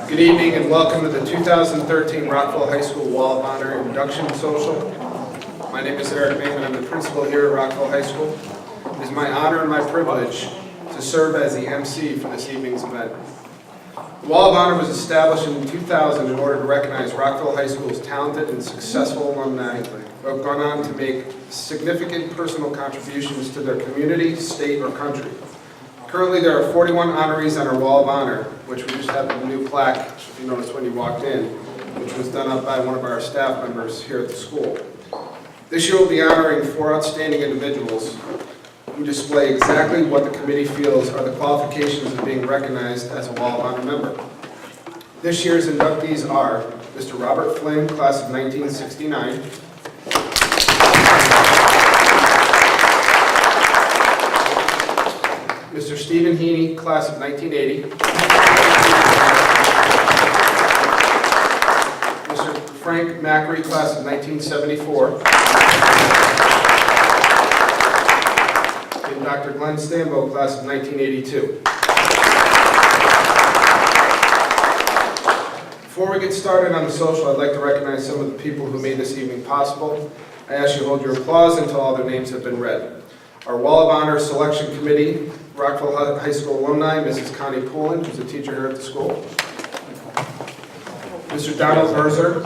Good evening and welcome to the 2013 Rockville High School Wall of Honor Induction Social. My name is Eric Maiman. I'm the principal here at Rockville High School. It is my honor and my privilege to serve as the MC for this evening's event. The Wall of Honor was established in 2000 in order to recognize Rockville High School's talented and successful alumni who have gone on to make significant personal contributions to their community, state, or country. Currently, there are 41 honorees on our Wall of Honor, which we just have a new plaque, if you noticed when you walked in, which was done up by one of our staff members here at the school. This year we'll be honoring 4 outstanding individuals who display exactly what the committee feels are the qualifications of being recognized as a Wall of Honor member. This year's inductees are Mr. Robert Flynn, class of 1969, Mr. Stephen Heaney, class of 1980. Mr. Frank Macri, class of 1974. And Dr. Glenn Stambo, class of 1982. Before we get started on the social, I'd like to recognize some of the people who made this evening possible. I ask you to hold your applause until all their names have been read. Our Wall of Honor Selection Committee, Rockville High School alumni, Mrs. Connie Poulin, who's a teacher here at the school, Mr. Donald Herzer,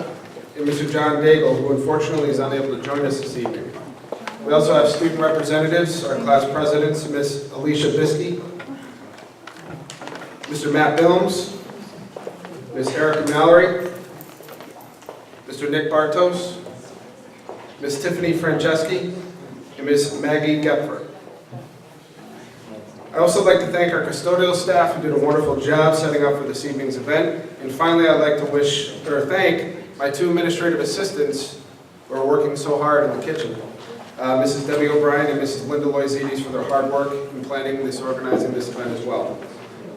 and Mr. John Daigle, who unfortunately is unable to join us this evening. We also have student representatives, our class presidents, Ms. Alicia Biskey, Mr. Matt Bilms, Ms. Erica Mallory, Mr. Nick Bartos, Ms. Tiffany Franceschi, and Ms. Maggie Gepfer. I also like to thank our custodial staff who did a wonderful job setting up for this evening's event. And finally, I'd like to thank my 2 administrative assistants who are working so hard in the kitchen. Mrs. Debbie O'Brien and Mrs. Linda Loizides for their hard work in planning this, organizing this event as well.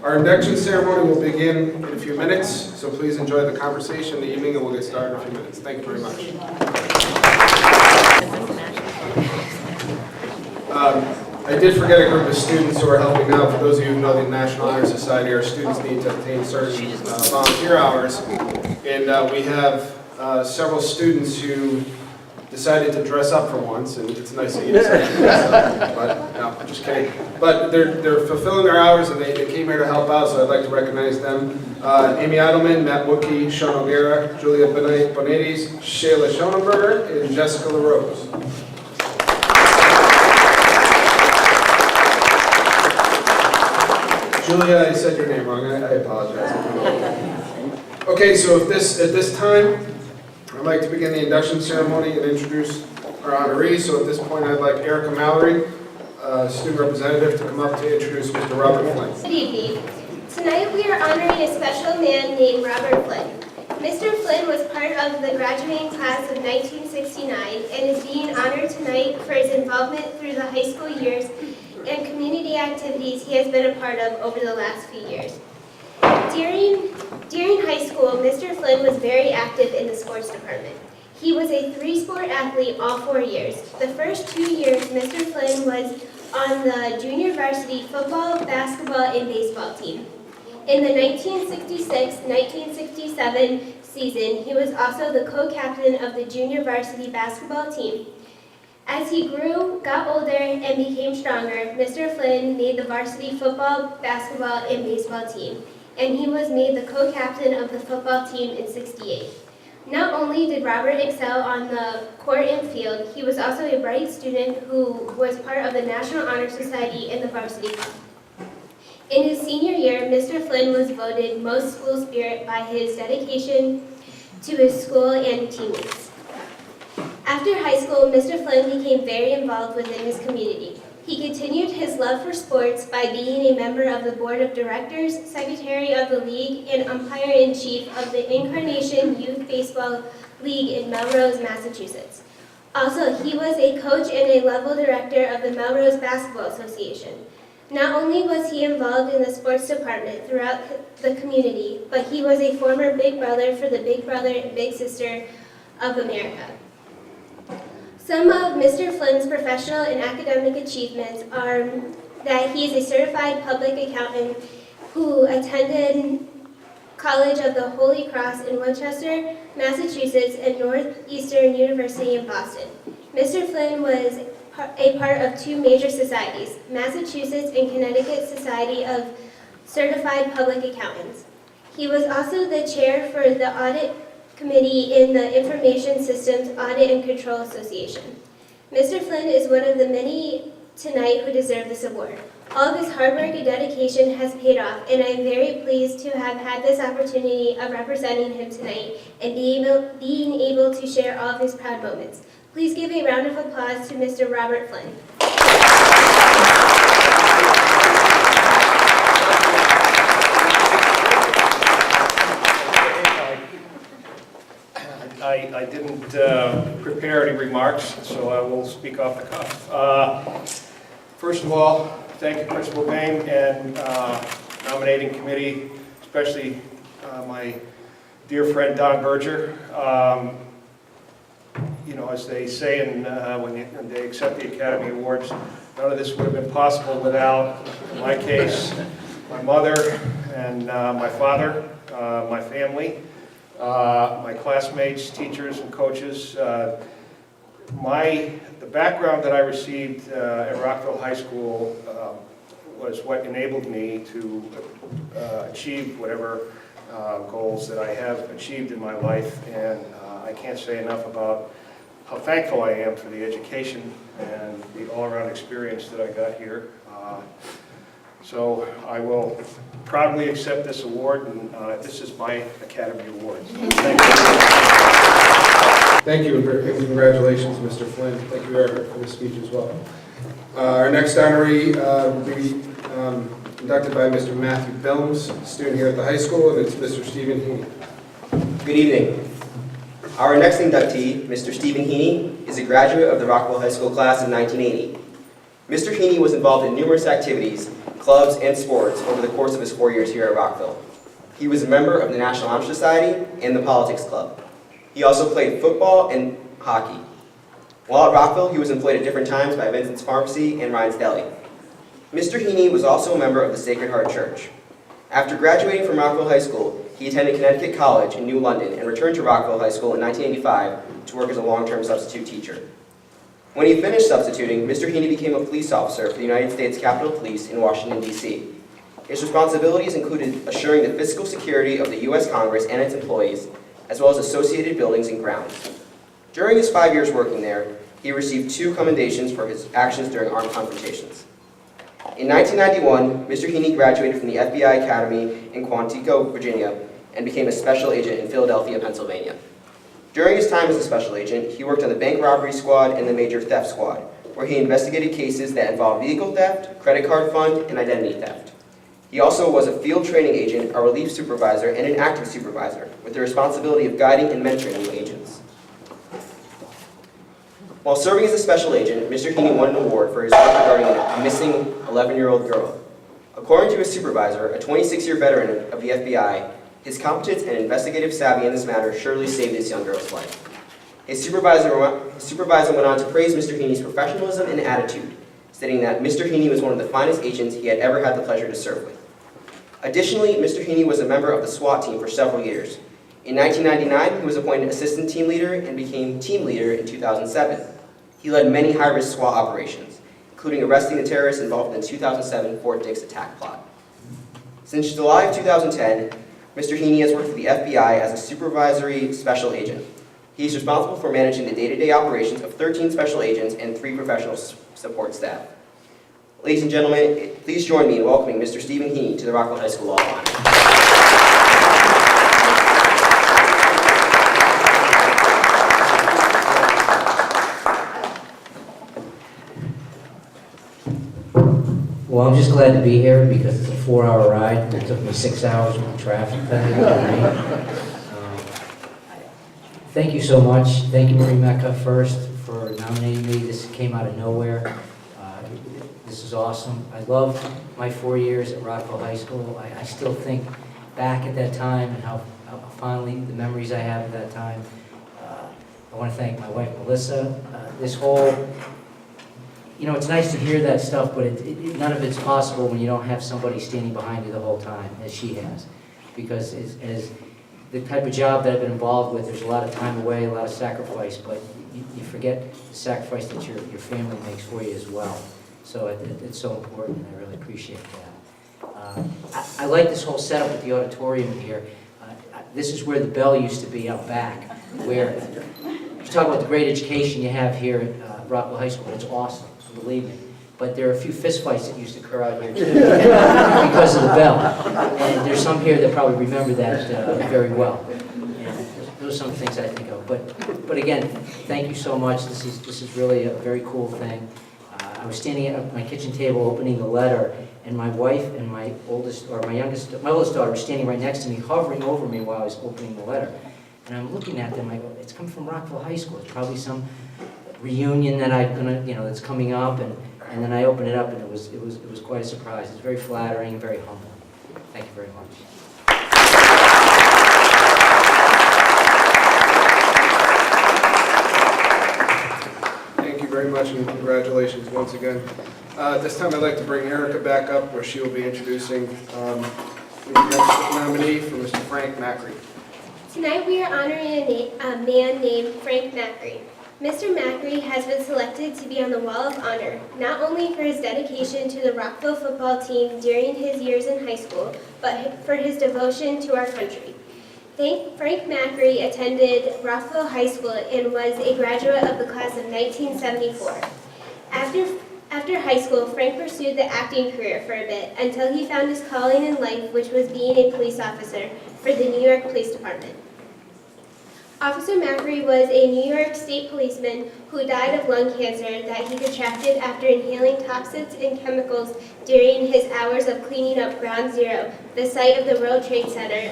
Our induction ceremony will begin in a few minutes, so please enjoy the conversation in the evening and we'll get started in a few minutes. Thank you very much. I did forget a group of students who are helping out. For those of you who know the National Honor Society, our students need to obtain certain volunteer hours. And we have several students who decided to dress up for once, and it's nice that you decided to dress up. But no, I'm just kidding. But they're fulfilling their hours, and they came here to help out, so I'd like to recognize them. Amy Eidelman, Matt Woodkey, Sean O'Gara, Julia Bonaides, Shayla Schonenberger, and Jessica LaRose. Julia, I said your name wrong. I apologize. Okay, so at this time, I'd like to begin the induction ceremony and introduce our honorees. So at this point, I'd like Erica Mallory, student representative, to come up to introduce Mr. Robert Flynn. Good evening. Tonight we are honoring a special man named Robert Flynn. Mr. Flynn was part of the graduating class of 1969 and is being honored tonight for his involvement through the high school years and community activities he has been a part of over the last few years. During high school, Mr. Flynn was very active in the sports department. He was a 3-sport athlete all 4 years. The first 2 years, Mr. Flynn was on the junior varsity football, basketball, and baseball team. In the 1966-1967 season, he was also the co-captain of the junior varsity basketball team. As he grew, got older, and became stronger, Mr. Flynn made the varsity football, basketball, and baseball team, and he was made the co-captain of the football team in '68. Not only did Robert excel on the court and field, he was also a bright student who was part of the National Honor Society and the varsity club. In his senior year, Mr. Flynn was voted most school spirit by his dedication to his school and teammates. After high school, Mr. Flynn became very involved within his community. He continued his love for sports by being a member of the board of directors, secretary of the league, and umpire-in-chief of the Incarnation Youth Baseball League in Melrose, Massachusetts. Also, he was a coach and a level director of the Melrose Basketball Association. Not only was he involved in the sports department throughout the community, but he was a former Big Brother for the Big Brother and Big Sister of America. Some of Mr. Flynn's professional and academic achievements are that he is a certified public accountant who attended College of the Holy Cross in Winchester, Massachusetts, and Northeastern University in Boston. Mr. Flynn was a part of two major societies, Massachusetts and Connecticut Society of Certified Public Accountants. He was also the chair for the audit committee in the Information Systems Audit and Control Association. Mr. Flynn is one of the many tonight who deserve this award. All of his hard work and dedication has paid off, and I am very pleased to have had this opportunity of representing him tonight and being able to share all of his proud moments. Please give a round of applause to Mr. Robert Flynn. I didn't prepare any remarks, so I will speak off the cuff. First of all, thank you, Principal Bain and nominating committee, especially my dear friend Don Berger. You know, as they say when they accept the Academy Awards, none of this would have been possible without, in my case, my mother and my father, my family, my classmates, teachers, and coaches. The background that I received at Rockville High School was what enabled me to achieve whatever goals that I have achieved in my life, and I can't say enough about how thankful I am for the education and the all-around experience that I got here. So I will proudly accept this award, and this is my Academy Award. Thank you. Thank you, and congratulations, Mr. Flynn. Thank you, Eric, for the speech as well. Our next honoree will be conducted by Mr. Matthew Films, student here at the high school, and it's Mr. Stephen Heaney. Good evening. Our next inductee, Mr. Stephen Heaney, is a graduate of the Rockville High School class of 1980. Mr. Heaney was involved in numerous activities, clubs, and sports over the course of his 4 years here at Rockville. He was a member of the National Honor Society and the Politics Club. He also played football and hockey. While at Rockville, he was employed at different times by Vincent's Pharmacy and Ryan's Deli. Mr. Heaney was also a member of the Sacred Heart Church. After graduating from Rockville High School, he attended Connecticut College in New London and returned to Rockville High School in 1985 to work as a long-term substitute teacher. When he finished substituting, Mr. Heaney became a police officer for the United States Capitol Police in Washington, D.C. His responsibilities included assuring the physical security of the U.S. Congress and its employees, as well as associated buildings and grounds. During his 5 years working there, he received 2 commendations for his actions during armed confrontations. In 1991, Mr. Heaney graduated from the FBI Academy in Quantico, Virginia, and became a special agent in Philadelphia, Pennsylvania. During his time as a special agent, he worked on the bank robbery squad and the major theft squad, where he investigated cases that involved vehicle theft, credit card fund, and identity theft. He also was a field training agent, a relief supervisor, and an active supervisor, with the responsibility of guiding and mentoring new agents. While serving as a special agent, Mr. Heaney won an award for his work regarding a missing 11-year-old girl. According to his supervisor, a 26-year veteran of the FBI, his competence and investigative savvy in this matter surely saved this young girl's life. His supervisor went on to praise Mr. Heaney's professionalism and attitude, stating that Mr. Heaney was one of the finest agents he had ever had the pleasure to serve with. Additionally, Mr. Heaney was a member of the SWAT team for several years. In 1999, he was appointed assistant team leader and became team leader in 2007. He led many high-risk SWAT operations, including arresting the terrorists involved in the 2007 Fort Dix attack plot. Since July of 2010, Mr. Heaney has worked for the FBI as a supervisory special agent. He is responsible for managing the day-to-day operations of 13 special agents and 3 professional support staff. Ladies and gentlemen, please join me in welcoming Mr. Stephen Heaney to the Rockville High School Hall of Honor. Well, I'm just glad to be here because it's a 4-hour ride. It took me 6 hours with the traffic that Thank you so much. Thank you, Marie Mecca, first, for nominating me. This came out of nowhere. This is awesome. I love my 4 years at Rockville High School. I still think back at that time and how fondly the memories I have of that time. I want to thank my wife, Melissa. This whole You know, it's nice to hear that stuff, but none of it's possible when you don't have somebody standing behind you the whole time, as she has. because as the type of job that I've been involved with, there's a lot of time away, a lot of sacrifice, but you forget the sacrifice that your family makes for you as well. So it's so important, and I really appreciate that. I like this whole setup with the auditorium here. This is where the bell used to be out back, where you talk about the great education you have here at Rockville High School. It's awesome, believe me. But there are a few fistfights that used to occur out here too, because of the bell. And there's some here that probably remember that very well. And those are some things I think of. But again, thank you so much. This is really a very cool thing. I was standing at my kitchen table opening the letter, and my wife and my oldest daughter were standing right next to me, hovering over me while I was opening the letter. And I'm looking at them. I go, "It's come from Rockville High School. It's probably some reunion that that's coming up." And then I opened it up, and it was quite a surprise. It's very flattering and very humbling. Thank you very much. Thank you very much, and congratulations once again. At this time, I'd like to bring Erica back up, where she will be introducing the next nominee for Mr. Frank Macri. Tonight we are honoring a man named Frank Macri. Mr. Macri has been selected to be on the Wall of Honor, not only for his dedication to the Rockville football team during his years in high school, but for his devotion to our country. Frank Macri attended Rockville High School and was a graduate of the class of 1974. After high school, Frank pursued the acting career for a bit until he found his calling in life, which was being a police officer for the New York Police Department. Officer Macri was a New York State policeman who died of lung cancer that he contracted after inhaling toxins and chemicals during his hours of cleaning up Ground Zero, the site of the World Trade Center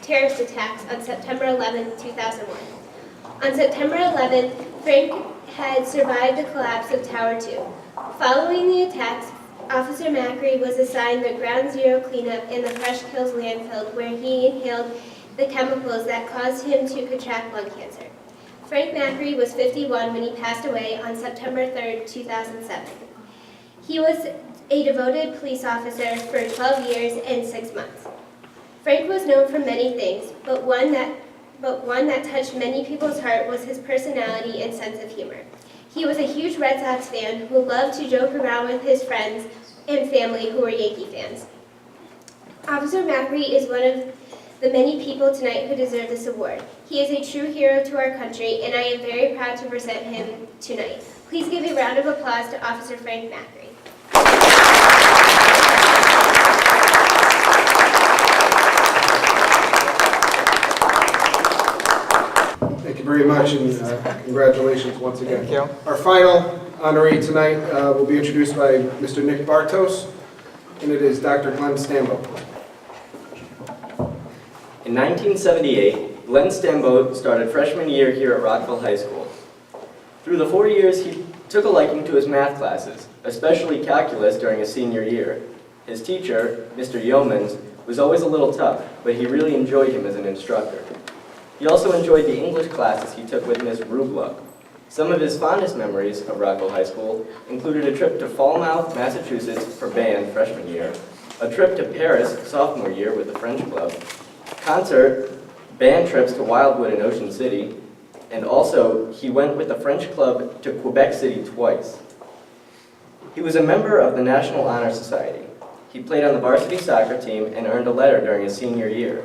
terrorist attacks on September 11, 2001. On September 11th, Frank had survived the collapse of Tower 2. Following the attacks, Officer Macri was assigned the Ground Zero cleanup in the Fresh Kills landfill, where he inhaled the chemicals that caused him to contract lung cancer. Frank Macri was 51 when he passed away on September 3, 2007. He was a devoted police officer for 12 years and 6 months. Frank was known for many things, but one that touched many people's heart was his personality and sense of humor. He was a huge Red Sox fan who loved to joke around with his friends and family who were Yankee fans. Officer Macri is one of the many people tonight who deserve this award. He is a true hero to our country, and I am very proud to present him tonight. Please give a round of applause to Officer Frank Macri. Thank you very much, and congratulations once again. Thank you. Our final honoree tonight will be introduced by Mr. Nick Bartos, and it is Dr. Glenn Stambo. In 1978, Glenn Stambo started freshman year here at Rockville High School. Through the 4 years, he took a liking to his math classes, especially calculus during his senior year. His teacher, Mr. Yeomans, was always a little tough, but he really enjoyed him as an instructor. He also enjoyed the English classes he took with Miss Rubla. Some of his fondest memories of Rockville High School included a trip to Falmouth, Massachusetts for band freshman year, a trip to Paris sophomore year with the French club, concert, band trips to Wildwood and Ocean City, and also he went with the French club to Quebec City twice. He was a member of the National Honor Society. He played on the varsity soccer team and earned a letter during his senior year.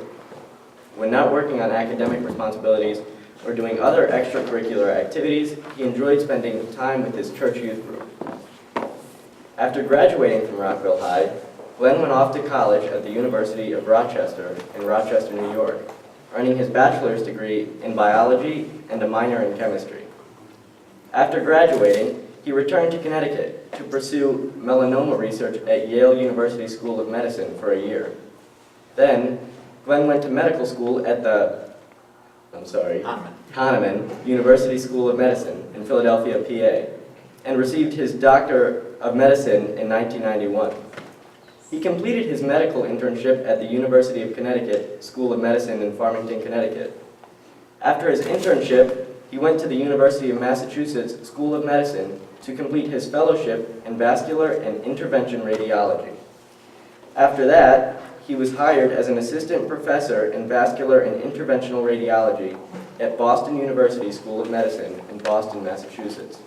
When not working on academic responsibilities or doing other extracurricular activities, he enjoyed spending time with his church youth group. After graduating from Rockville High, Glenn went off to college at the University of Rochester in Rochester, New York, earning his bachelor's degree in biology and a minor in chemistry. After graduating, he returned to Connecticut to pursue melanoma research at Yale University School of Medicine for a year. Then, Glenn went to medical school at the Hahnemann University School of Medicine in Philadelphia, PA, and received his Doctor of Medicine in 1991. He completed his medical internship at the University of Connecticut School of Medicine in Farmington, Connecticut. After his internship, he went to the University of Massachusetts School of Medicine to complete his fellowship in vascular and intervention radiology. After that, he was hired as an assistant professor in vascular and interventional radiology at Boston University School of Medicine in Boston, Massachusetts.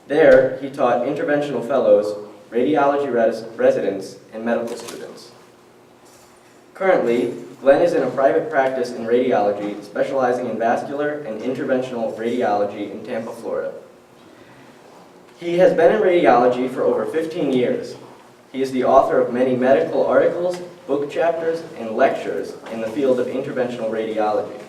There, he taught interventional fellows, radiology residents, and medical students. Currently, Glenn is in a private practice in radiology, specializing in vascular and interventional radiology in Tampa, Florida. He has been in radiology for over 15 years. He is the author of many medical articles, book chapters, and lectures in the field of interventional radiology.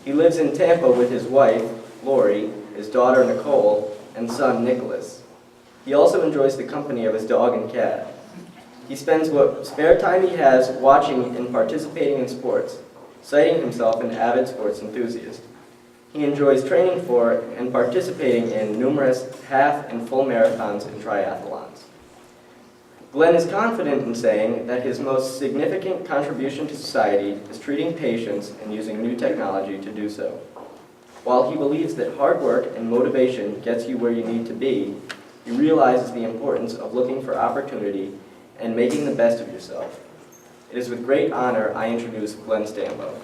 He lives in Tampa with his wife, Lori, his daughter, Nicole, and son, Nicholas. He also enjoys the company of his dog and cat. He spends what spare time he has watching and participating in sports, citing himself an avid sports enthusiast. He enjoys training for and participating in numerous half and full marathons and triathlons. Glenn is confident in saying that his most significant contribution to society is treating patients and using new technology to do so. While he believes that hard work and motivation gets you where you need to be, he realizes the importance of looking for opportunity and making the best of yourself. It is with great honor I introduce Glenn Stambo.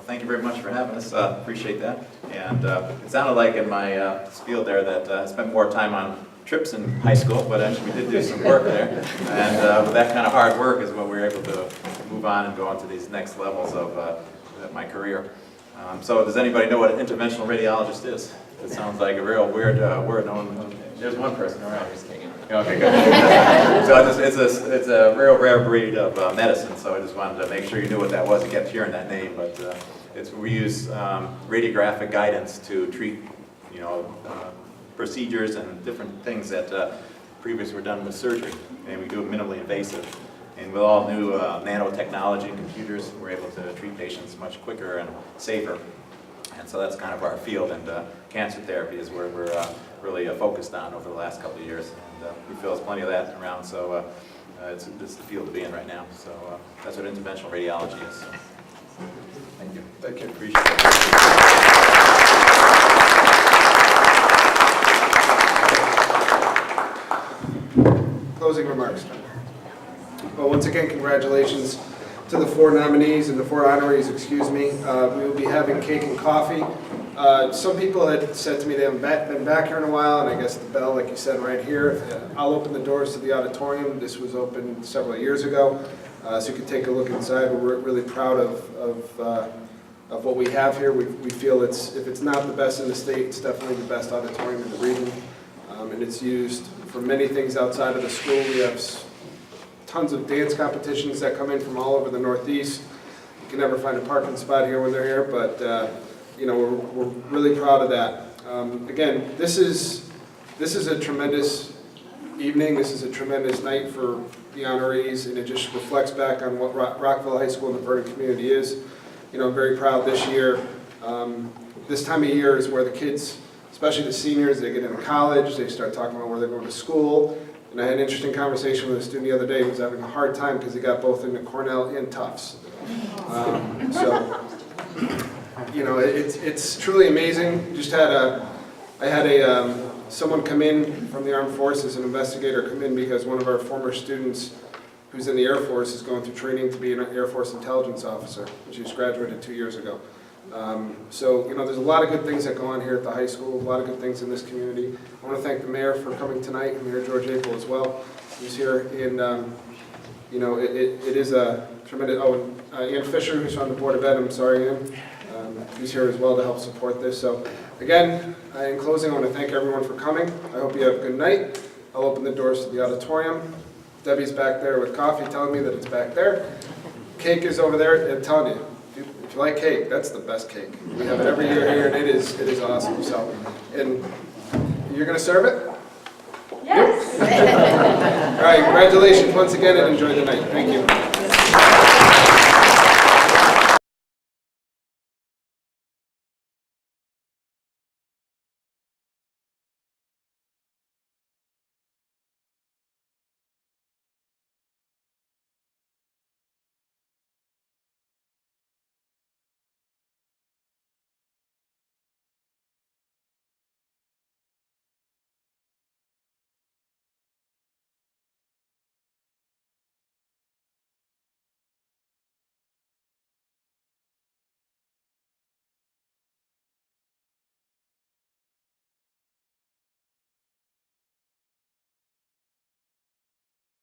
Thank you very much for having us. Appreciate that. And it sounded like in my spiel there that I spent more time on trips in high school, but actually we did do some work there. And with that kind of hard work is when we were able to move on and go on to these next levels of my career. So does anybody know what an interventional radiologist is? It sounds like a real weird word. There's one person, all right. Okay, good. So it's a real rare breed of medicine, so I just wanted to make sure you knew what that was. You kept hearing that name, but we use radiographic guidance to treat, procedures and different things that previously were done with surgery, and we do it minimally invasive. And with all new nanotechnology and computers, we're able to treat patients much quicker and safer. And so that's kind of our field, and cancer therapy is where we're really focused on over the last couple of years. And we feel there's plenty of that around, so it's the field to be in right now. So that's what interventional radiology is. So, thank you. Thank you. Appreciate it. Closing remarks. Well, once again, congratulations to the 4 nominees and the 4 honorees, excuse me. We will be having cake and coffee. Some people had said to me they haven't been back here in a while, and I guess the bell, like you said, right here. I'll open the doors to the auditorium. This was opened several years ago, so you can take a look inside. We're really proud of what we have here. We feel if it's not the best in the state, it's definitely the best auditorium in the region, and it's used for many things outside of the school. We have tons of dance competitions that come in from all over the Northeast. You can never find a parking spot here when they're here, but we're really proud of that. Again, this is a tremendous evening. This is a tremendous night for the honorees, and it just reflects back on what Rockville High School and the Vernon community is. I'm very proud this year. This time of year is where the kids, especially the seniors, they get into college, they start talking about where they're going to school. And I had an interesting conversation with a student the other day who was having a hard time because he got both into Cornell and Tufts. It's truly amazing. I had someone come in from the Armed Forces, an investigator come in because one of our former students who's in the Air Force is going through training to be an Air Force intelligence officer, and she just graduated 2 years ago. There's a lot of good things that go on here at the high school, a lot of good things in this community. I want to thank the mayor for coming tonight, and Mayor George April as well, who's here. And, it is a tremendous, Ann Fisher, who's on the Board of Ed, I'm sorry, Ann, who's here as well to help support this. So, again, in closing, I want to thank everyone for coming. I hope you have a good night. I'll open the doors to the auditorium. Debbie's back there with coffee, telling me that it's back there. Cake is over there. I'm telling you, if you like cake, that's the best cake. We have it every year here, and it is awesome. So, and you're going to serve it? Yes. All right, congratulations once again, and enjoy the night. Thank you.